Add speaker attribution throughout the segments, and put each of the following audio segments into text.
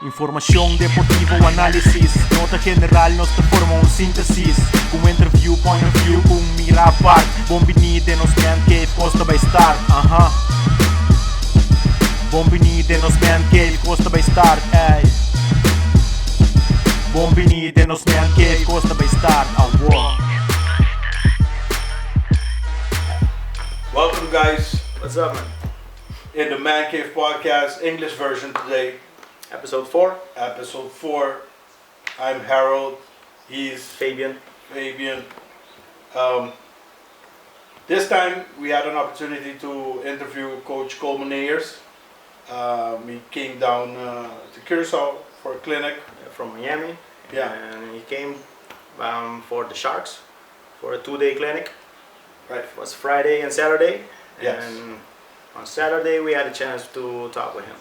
Speaker 1: Información deportiva o análisis, nota general nós transforma síntesis. Com interview, point of view, com mira à parte. Bem-vindo nos Mancave, Costa vai estar. Bem-vindo nos Mancave, Costa vai estar. Bem-vindo nos Mancave, Costa vai estar.
Speaker 2: Welcome, guys.
Speaker 3: What's up, man?
Speaker 2: In the Mancave podcast, English version today.
Speaker 3: Episode 4.
Speaker 2: Episode 4. I'm Harold. He's
Speaker 3: Fabian.
Speaker 2: This time we had an opportunity to interview Coach Coleman Ayers. He came down to Curacao for a clinic.
Speaker 3: From Miami.
Speaker 2: Yeah.
Speaker 3: And he came for the Sharks for a 2-day clinic.
Speaker 2: Right.
Speaker 3: It was Friday and Saturday.
Speaker 2: Yes.
Speaker 3: And on Saturday we had a chance to talk with him.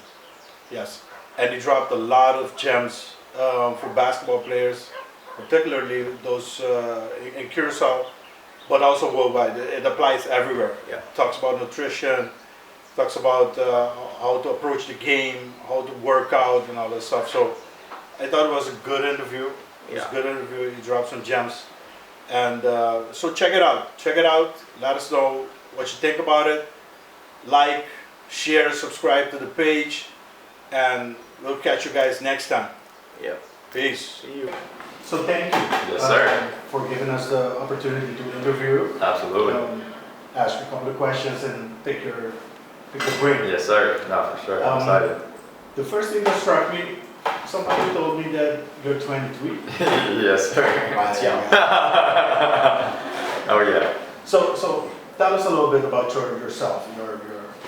Speaker 2: Yes. And he dropped a lot of gems for basketball players, particularly those in Curacao, but also worldwide. It applies everywhere.
Speaker 3: Yeah.
Speaker 2: Talks about nutrition, talks about how to approach the game, how to work out, and all that stuff. So I thought it was a good interview. It was a good interview. He dropped some gems. And so check it out. Check it out. Let us know what you think about it. Like, share, subscribe to the page. And we'll catch you guys next time.
Speaker 3: Yep.
Speaker 2: Peace.
Speaker 3: See you.
Speaker 2: So thank you.
Speaker 4: Yes, sir.
Speaker 2: For giving us the opportunity to interview.
Speaker 4: Absolutely.
Speaker 2: Ask you a couple of questions and pick your brain.
Speaker 4: Yes, sir. No, for sure. I'm excited.
Speaker 2: The first thing that struck me, somebody told me that you're 23.
Speaker 4: Yes, sir.
Speaker 2: That's young.
Speaker 4: Oh, yeah.
Speaker 2: So tell us a little bit about yourself, your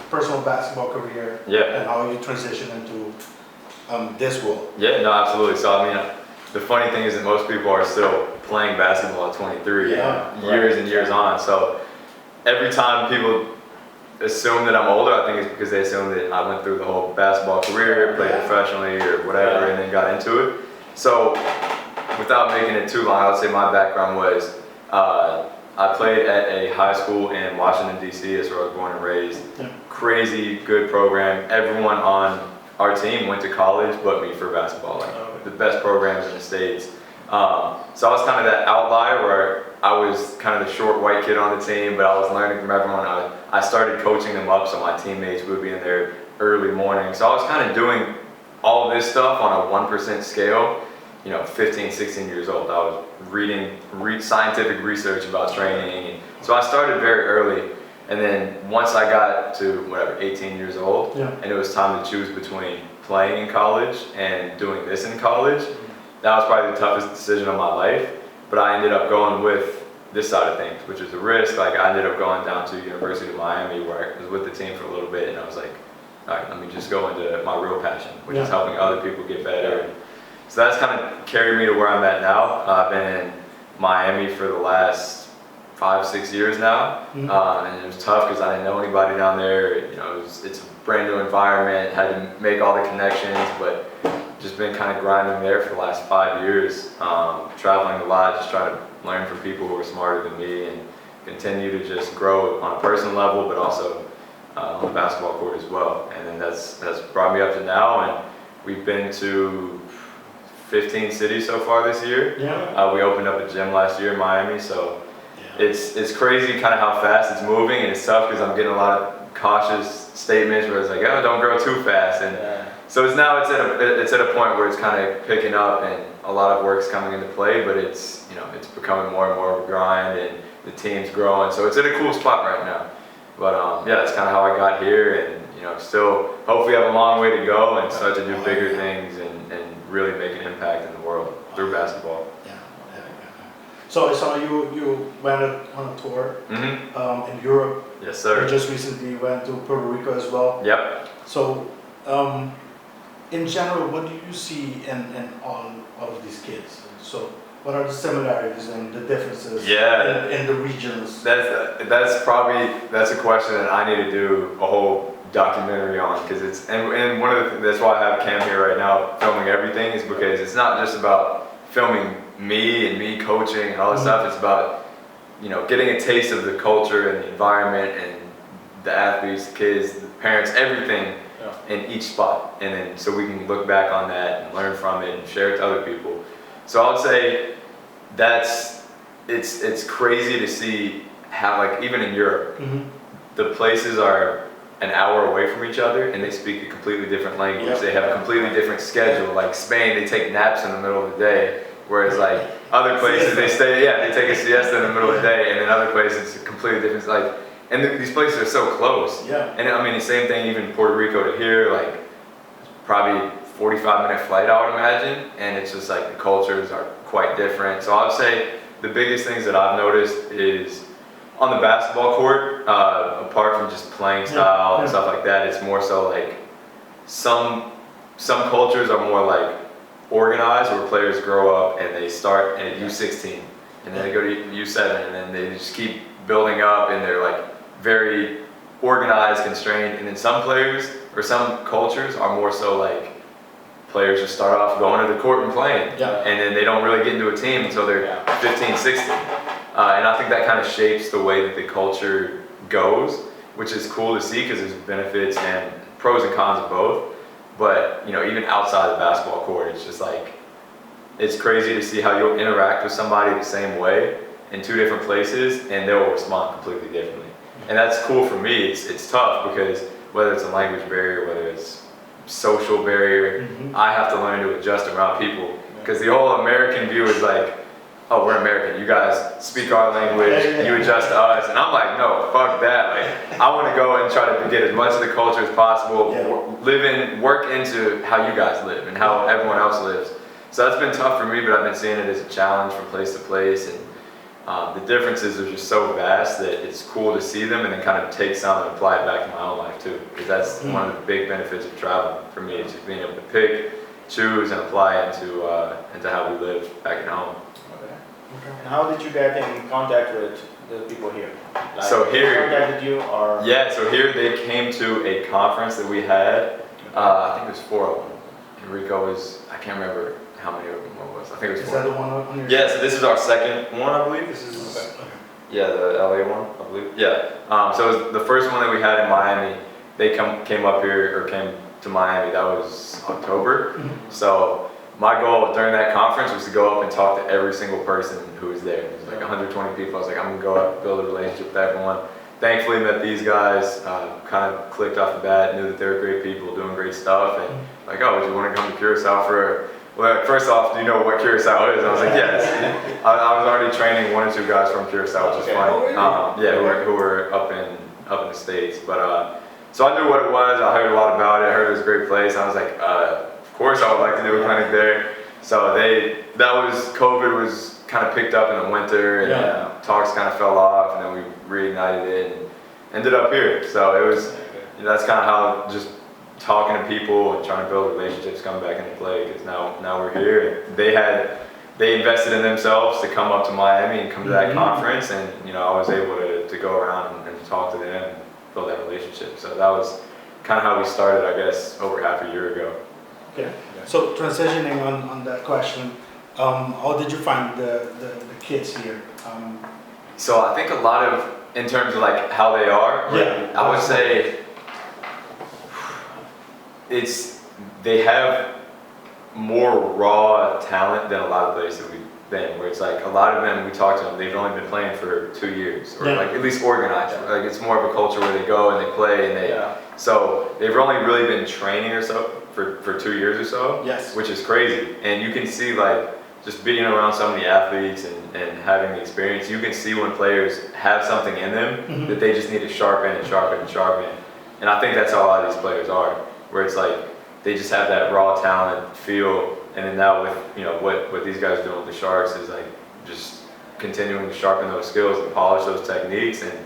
Speaker 2: personal basketball career,
Speaker 4: Yeah.
Speaker 2: and how you transition into this world.
Speaker 4: Yeah, no, absolutely. So, I mean, the funny thing is that most people are still playing basketball at 23, years and years on. So, every time people assume that I'm older, I think it's because they assume that I went through the whole basketball career, played professionally or whatever, and then got into it. So, without making it too long, I would say my background was I played at a high school in Washington, D.C. That's where I was born and raised. Yeah. Crazy good program. Everyone on our team went to college but me for basketball. Like the best programs in the States. So I was kind of that outlier where I was kind of the short white kid on the team, but I was learning from everyone. I started coaching them up so my teammates would be in there early morning. So I was kind of doing all this stuff on a 1% scale. 15, 16 years old. I was reading scientific research about training. So I started very early. And then once I got to 18 years old, and it was time to choose between playing in college and doing this in college, that was probably the toughest decision of my life. But I ended up going with this side of things, which is a risk. Like I ended up going down to University of Miami where I was with the team for a little bit, and I was like, all right, let me just go into my real passion, which is helping other people get better. So that's kind of carried me to where I'm at now. I've been in Miami for the last 5-6 years now, and it was tough because I didn't know anybody down there. It's a brand new environment, had to make all the connections, but just been kind of grinding there for the last 5 years, traveling a lot, just trying to learn from people who are smarter than me and continue to just grow on a personal level, but also on the basketball court as well. And then that's brought me up to now, and we've been to 15 cities so far this year. We opened up a gym last year in Miami, so it's crazy kind of how fast it's moving, and it's tough because I'm getting a lot of cautious statements where it's like, oh, don't grow too fast, and so it's at a point where it's kind of picking up, and a lot of work's coming into play, but it's becoming more and more of a grind, and the team's growing, so it's at a cool spot right now. But that's kind of how I got here, and still hopefully have a long way to go and start to do bigger things and really make an impact in the world through basketball.
Speaker 2: So I saw you went on a tour in Europe.
Speaker 4: Yes, sir.
Speaker 2: You just recently went to Puerto Rico as well.
Speaker 4: Yep.
Speaker 2: So in general, what do you see in all of these kids? So what are the similarities and the differences in the regions? That's
Speaker 4: a question that I need to do a whole documentary on, because it's and one of that's why I have Cam here right now filming everything, is because it's not just about filming me coaching and all this stuff. It's about getting a taste of the culture and the environment and the athletes, the kids, the parents, everything in each spot. And then so we can look back on that and learn from it and share it to other people. So I would say it's crazy to see how, like, even in Europe, the places are an hour away from each other and they speak a completely different language.
Speaker 2: Yep.
Speaker 4: They have a completely different schedule. Like Spain, they take naps in the middle of the day, whereas like other places they take a siesta in the middle of the day, and then other places it's a completely different. Like, and these places are so close.
Speaker 2: Yeah.
Speaker 4: And I mean the same thing, even Puerto Rico to here, like probably 45-minute flight, I would imagine, and it's just like the cultures are quite different. So I would say the biggest things that I've noticed is on the basketball court, apart from just playing style and stuff like that, it's more so like some cultures are more like organized, where players grow up and they start at U16 and then they go to U7 and then they just keep building up and they're like very organized, constrained. And then some players or some cultures are more so like players just start off going to the court and playing, and then they don't really get into a team until they're 15, 16. And I think that kind of shapes the way that the culture goes, which is cool to see because there's benefits and pros and cons of both. But you know, even outside the basketball court, it's just like, it's crazy to see how you'll interact with somebody the same way in two different places and they'll respond completely differently. And that's cool for me. It's tough because whether it's a language barrier, whether it's social barrier, I have to learn to adjust around people, because the whole American view is like, oh, we're American, you guys speak our language, you adjust to us. And I'm like, no, fuck that. Like, I want to go and try to get as much of the culture as possible, work into how you guys live and how everyone else lives. So that's been tough for me, but I've been seeing it as a challenge from place to place. And the differences are just so vast that it's cool to see them and then kind of take some and apply it back to my own life too. Because that's one of the big benefits of traveling for me, is just being able to pick, choose, and apply it into how we live back at home.
Speaker 3: And how did you get in contact with the people here? Like,
Speaker 4: so here,
Speaker 3: they contacted you, or?
Speaker 4: Yeah, so here they came to a conference that we had. I think it was 4 of them. Enrico was, I can't remember how many of them it was. I think it was 4.
Speaker 2: Is that the one on your?
Speaker 4: Yeah, so this is our second one, I believe. This is yeah, the LA one, I believe. Yeah. So it was the first one that we had in Miami. They came up here, or came to Miami. That was October. So my goal during that conference was to go up and talk to every single person who was there. It was like 120 people. I was like, I'm gonna go up, build a relationship with everyone. Thankfully met these guys, kind of clicked off the bat, knew that they were great people, doing great stuff, and like, oh, would you want to come to Curacao for well, first off, do you know what Curacao is? I was like, yes. I was already training 1 or 2 guys from Curacao, which is funny. Who were up in the States. But so I knew what it was. I heard a lot about it. I heard it was a great place. I was like, of course I would like to do a clinic there. So COVID was kind of picked up in the winter, and talks kind of fell off, and then we reignited it and ended up here. So it was, that's kind of how just talking to people and trying to build relationships come back into play, because now we're here. And they invested in themselves to come up to Miami and come to that conference, and I was able to go around and talk to them and build that relationship. So that was kind of how we started, I guess, over half a year ago.
Speaker 2: Okay. So transitioning on that question, how did you find the kids here?
Speaker 4: So I think a lot of, in terms of like how they are, I would say they have more raw talent than a lot of places we've been, where it's like a lot of them, we talk to them, they've only been playing for 2 years, or like at least organized. Like it's more of a culture where they go and they play, and so they've only really been training or so for 2 years or so, which is crazy. And you can see, like, just being around so many athletes and having the experience, you can see when players have something in them that they just need to sharpen and sharpen and sharpen. And I think that's how a lot of these players are, where it's like they just have that raw talent feel. And then now with what these guys are doing with the Sharks is like just continuing to sharpen those skills and polish those techniques, and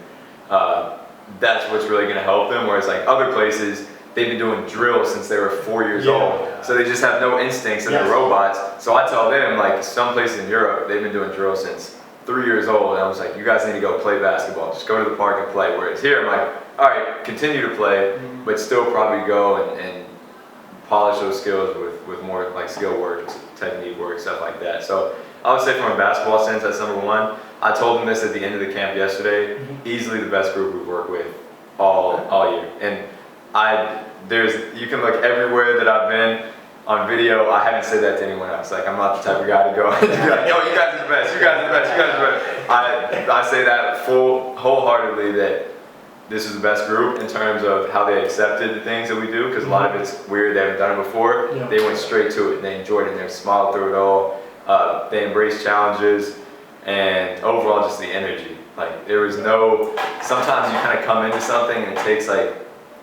Speaker 4: that's what's really going to help them. Whereas like other places, they've been doing drills since they were 4 years old, so they just have no instincts and they're robots. So I tell them, like, some places in Europe, they've been doing drills since 3 years old, and I was like, you guys need to go play basketball. Just go to the park and play. Whereas here, I'm like, all right, continue to play, but still probably go and polish those skills with more like skill work, technique work, stuff like that. So I would say from a basketball sense, that's number one. I told them this at the end of the camp yesterday. Easily the best group we've worked with all year. And you can look everywhere that I've been on video. I haven't said that to anyone else. Like, I'm not the type of guy to go, like, yo, you guys are the best, you guys are the best, you guys are the best. I say that wholeheartedly, that this is the best group in terms of how they accepted the things that we do, because a lot of it's weird, they haven't done it before.
Speaker 2: Yeah.
Speaker 4: They went straight to it and they enjoyed it and they smiled through it all. They embraced challenges, and overall just the energy. Like, there was no, sometimes you kind of come into something and it takes like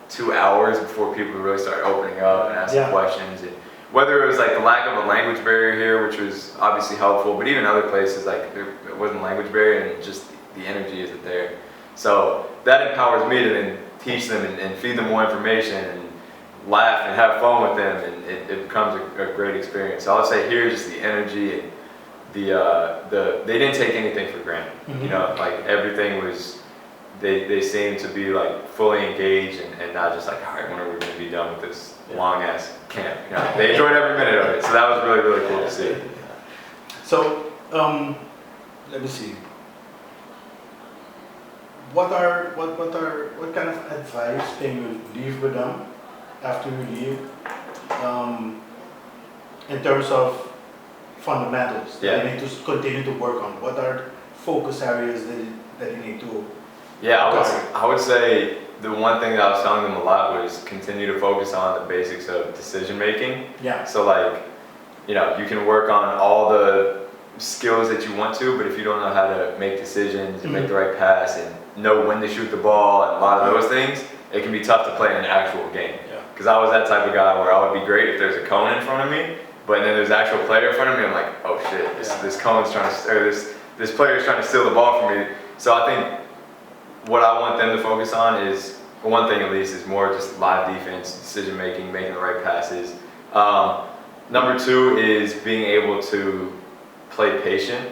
Speaker 4: 2 hours before people really start opening up and asking questions. And whether it was like the lack of a language barrier here, which was obviously helpful, but even other places, like, there wasn't a language barrier and just the energy isn't there. So that empowers me to then teach them and feed them more information and laugh and have fun with them, and it becomes a great experience. So I would say here, just the energy and they didn't take anything for granted. You know, like, everything was, they seemed to be like fully engaged and not just like, all right, when are we going to be done with this long ass camp? You know, they enjoyed every minute of it. So that was really, really cool to see.
Speaker 2: So, let me see. What kind of advice can you leave with them after you leave, in terms of fundamentals that you need to continue to work on? What are focus areas that you need to?
Speaker 4: Yeah, I would say the one thing that I was telling them a lot was continue to focus on the basics of decision making.
Speaker 2: Yeah.
Speaker 4: So, like, you know, you can work on all the skills that you want to, but if you don't know how to make decisions and make the right pass and know when to shoot the ball and a lot of those things, it can be tough to play in an actual game. Because I was that type of guy where I would be great if there's a cone in front of me, but then there's an actual player in front of me, I'm like, oh shit, this cone's trying to, or this player's trying to steal the ball from me. So I think what I want them to focus on is, one thing at least, is more just live defense, decision making, making the right passes. Number two is being able to play patient,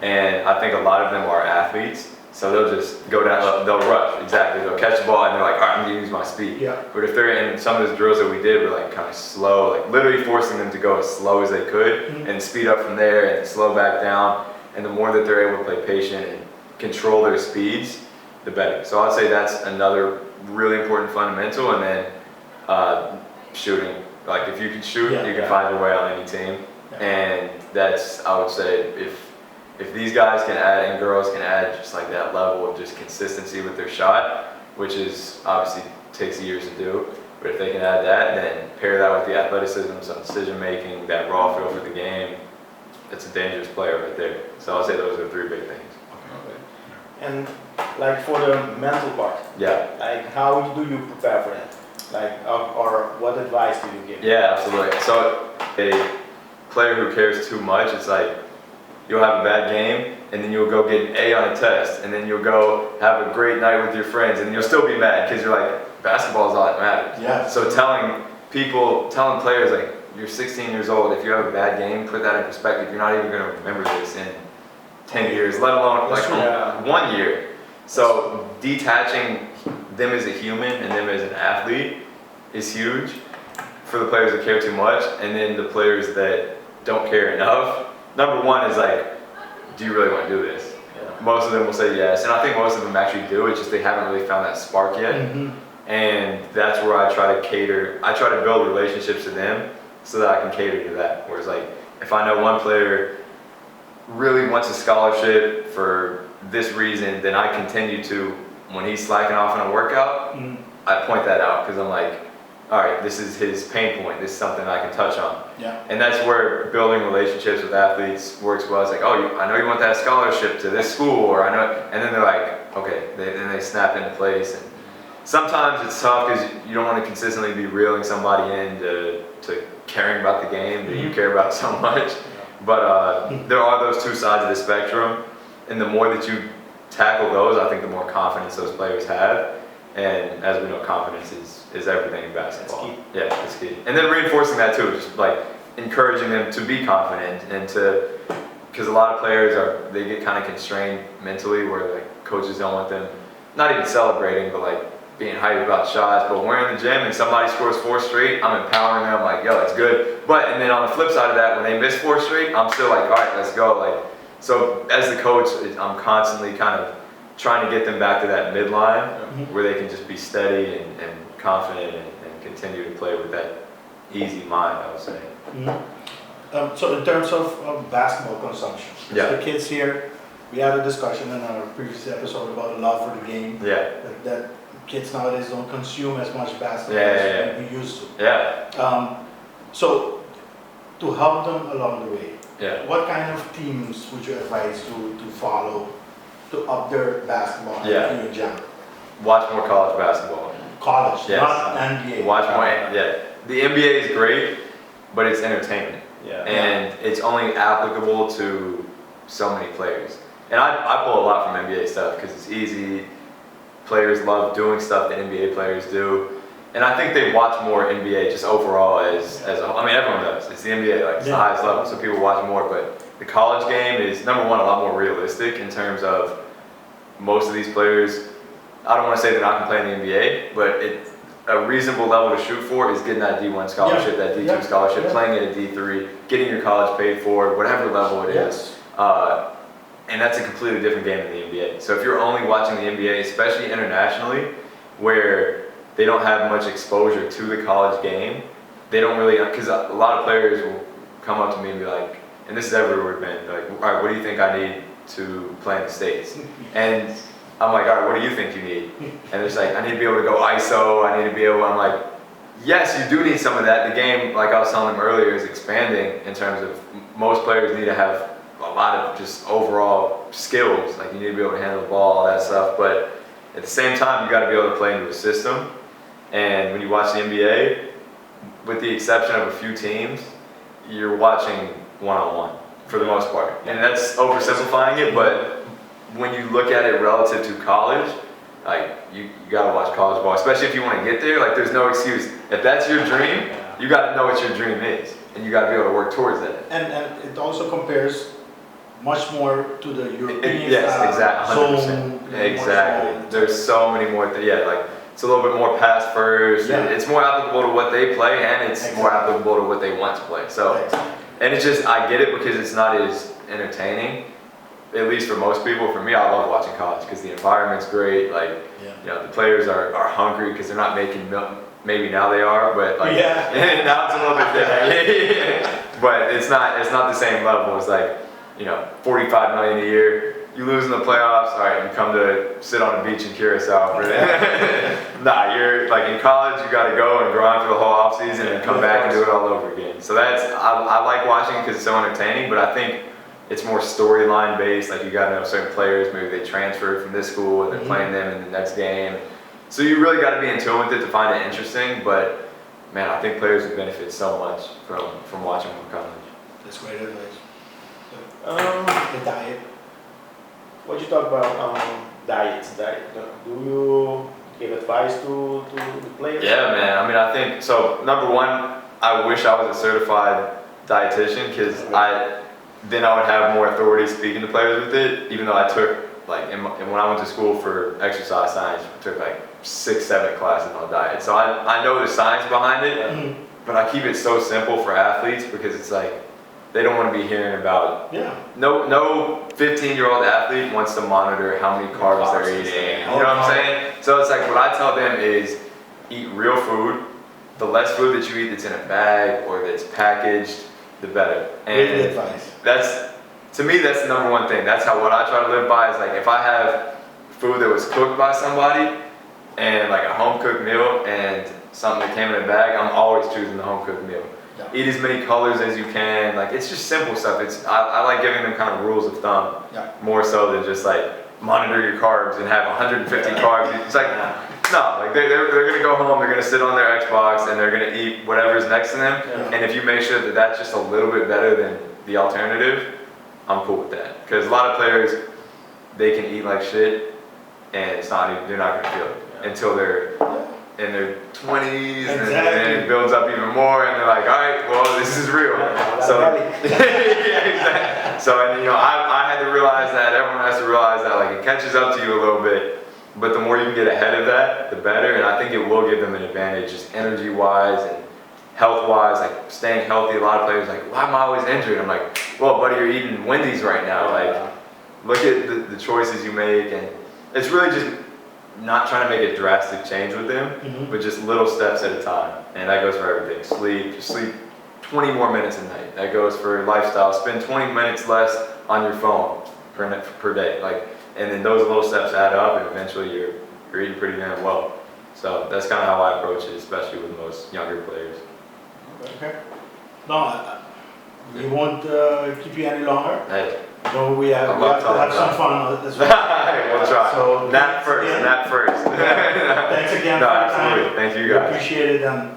Speaker 4: and I think a lot of them are athletes. So they'll just go down, they'll rush, exactly. They'll catch the ball and they're like, all right, I'm gonna use my speed.
Speaker 2: Yeah.
Speaker 4: But if they're in some of the drills that we did, were like kind of slow, like literally forcing them to go as slow as they could and speed up from there and slow back down. And the more that they're able to play patient and control their speeds, the better. So I'd say that's another really important fundamental. And then shooting. Like, if you can shoot, you can find your way on any team. And that's, I would say, if these guys can add, and girls can add, just like that level of just consistency with their shot, which is obviously takes years to do, but if they can add that, then pair that with the athleticism, some decision making, that raw feel for the game, it's a dangerous player right there. So I'll say those are three big things.
Speaker 3: Okay. And like for the mental part, like how do you prepare for that? Like, or what advice do you give?
Speaker 4: Yeah, absolutely. So a player who cares too much, it's like, you'll have a bad game, and then you'll go get an A on a test, and then you'll go have a great night with your friends, and you'll still be mad because you're like, basketball is all that matters.
Speaker 2: Yeah.
Speaker 4: So telling players, like, you're 16 years old, if you have a bad game, put that in perspective. You're not even going to remember this in 10 years, let alone like 1 year. So detaching them as a human and them as an athlete is huge for the players that care too much, and then the players that don't care enough. Number one is like, do you really want to do this? Most of them will say yes, and I think most of them actually do. It's just they haven't really found that spark yet. And that's where I try to cater. I try to build relationships with them so that I can cater to that. Whereas, like, if I know one player really wants a scholarship for this reason, then I continue to, when he's slacking off on a workout, I point that out, because I'm like, all right, this is his pain point. This is something I can touch on. And that's where building relationships with athletes works well. It's like, oh, I know you want that scholarship to this school, or I know, and then they're like, okay, then they snap into place. And sometimes it's tough because you don't want to consistently be reeling somebody in to caring about the game that you care about so much. But there are those two sides of the spectrum, and the more that you tackle those, I think the more confidence those players have. And as we know, confidence is everything in basketball.
Speaker 3: It's key.
Speaker 4: Yeah, it's key. And then reinforcing that too, just like encouraging them to be confident and because a lot of players they get kind of constrained mentally, where like coaches don't want them, not even celebrating, but like being hyped about shots. But when we're in the gym and somebody scores 4 straight, I'm empowering them, like, yo, that's good. And then on the flip side of that, when they miss 4 straight, I'm still like, all right, let's go. Like, so as the coach, I'm constantly kind of trying to get them back to that midline where they can just be steady and confident and continue to play with that easy mind, I would say.
Speaker 2: So in terms of basketball consumption, the kids here, we had a discussion in our previous episode about love for the game. That kids nowadays don't consume as much basketball as we used to. So to help them along the way, what kind of teams would you advise to follow to up their basketball in general?
Speaker 4: Watch more college basketball.
Speaker 2: College, not NBA.
Speaker 4: Watch more, The NBA is great, but it's entertainment. And it's only applicable to so many players. And I pull a lot from NBA stuff because it's easy. Players love doing stuff that NBA players do. And I think they watch more NBA just overall as a whole. I mean, everyone does. It's the NBA, like it's the highest level, so people watch more. But the college game is, number one, a lot more realistic in terms of most of these players. I don't want to say they're not going to play in the NBA, but a reasonable level to shoot for is getting that D1 scholarship, that D2 scholarship, playing at a D3, getting your college paid for, whatever level it is. And that's a completely different game than the NBA. So if you're only watching the NBA, especially internationally, where they don't have much exposure to the college game, they don't really, because a lot of players will come up to me and be like, and this is everywhere we've been, like, all right, what do you think I need to play in the States? And I'm like, all right, what do you think you need? And it's like, I need to be able to go ISO, I need to be able, I'm like, yes, you do need some of that. The game, like I was telling them earlier, is expanding in terms of most players need to have a lot of just overall skills. Like you need to be able to handle the ball, all that stuff. But at the same time, you got to be able to play into a system. And when you watch the NBA, with the exception of a few teams, you're watching one-on-one for the most part. And that's oversimplifying it, but when you look at it relative to college, like you gotta watch college ball, especially if you want to get there. Like there's no excuse. If that's your dream, you gotta know what your dream is, and you gotta be able to work towards that.
Speaker 2: And it also compares much more to the European
Speaker 4: exactly. 100%. Exactly. There's so many more. Like it's a little bit more pass first. It's more applicable to what they play, and it's more applicable to what they want to play. So, and it's just I get it because it's not as entertaining. At least for most people. For me, I love watching college because the environment's great. Like, you know, the players are hungry because they're not making milk. Maybe now they are, but like now it's a little bit different. But it's not the same level. It's like, you know, $45 million a year. You lose in the playoffs. All right, you come to sit on a beach in Curacao. Nah, you're like in college. You got to go and grind for the whole off season and come back and do it all over again. So that's I like watching it because it's so entertaining. But I think it's more storyline based, like you got to know certain players, maybe they transferred from this school and they're playing them in the next game. So you really got to be in tune with it to find it interesting, but man, I think players would benefit so much from watching more college.
Speaker 2: That's great advice. The diet.
Speaker 3: What you talk about diet? Do you give advice to the players?
Speaker 4: Yeah, man. I mean, I think, so number one, I wish I was a certified dietitian because then I would have more authority speaking to players with it, even though I took, like, when I went to school for exercise science, I took like 6-7 classes on diet. So I know the science behind it, but I keep it so simple for athletes because it's like, they don't want to be hearing about, no 15-year-old athlete wants to monitor how many carbs they're eating, you know what I'm saying? So it's like, what I tell them is eat real food. The less food that you eat that's in a bag or that's packaged, the better. And
Speaker 2: great advice.
Speaker 4: To me, that's the number one thing. That's what I try to live by is like if I have food that was cooked by somebody and like a home cooked meal and something that came in a bag, I'm always choosing the home cooked meal. Eat as many colors as you can. Like it's just simple stuff. I like giving them kind of rules of thumb more so than just like monitor your carbs and have 150 carbs. It's like, no, like they're going to go home, they're going to sit on their Xbox and they're going to eat whatever's next to them. And if you make sure that that's just a little bit better than the alternative, I'm cool with that. Because a lot of players, they can eat like shit and they're not going to feel it until they're in their 20s and then it builds up even more and they're like, all right, well, this is real. So, So, and you know, I had to realize that, everyone has to realize that, like it catches up to you a little bit, but the more you can get ahead of that, the better, and I think it will give them an advantage just energy-wise and health-wise, like staying healthy. A lot of players are like, why am I always injured? I'm like, well, buddy, you're eating Wendy's right now. Like, look at the choices you make, and it's really just not trying to make a drastic change with them, but just little steps at a time. And that goes for everything. Sleep 20 more minutes a night. That goes for lifestyle. Spend 20 minutes less on your phone per day. And then those little steps add up, and eventually you're eating pretty damn well. So that's kind of how I approach it, especially with most younger players.
Speaker 2: Okay. No, we won't keep you any longer.
Speaker 4: Hey.
Speaker 2: No, we have to have some fun as well.
Speaker 4: We'll try.
Speaker 2: So
Speaker 4: Nap first.
Speaker 2: Thanks again for your
Speaker 4: absolutely.
Speaker 2: time.
Speaker 4: Thank you
Speaker 2: We
Speaker 4: guys.
Speaker 2: appreciate it and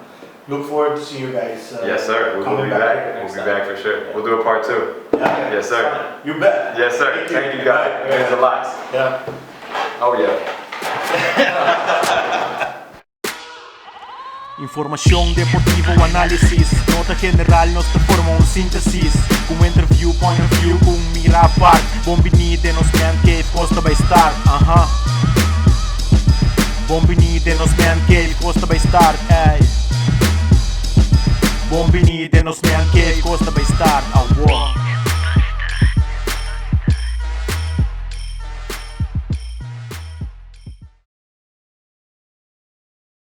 Speaker 2: look forward to see you guys.
Speaker 4: Yes, sir. We'll be back. We'll be back for sure. We'll do a part 2.
Speaker 2: Yeah.
Speaker 4: Yes, sir.
Speaker 2: You bet.
Speaker 4: Yes, sir. Thank you guys. It means a lot.
Speaker 2: Yeah.
Speaker 4: Oh, yeah.
Speaker 1: Información deportiva o análisis, nota general nos forma un síntesis. Com interview, point of view, com mira a parte. Bombinide nos Mancave, Costa by Start. Bombinide nos Mancave, Costa by Start. Bombinide nos Mancave, Costa by Start.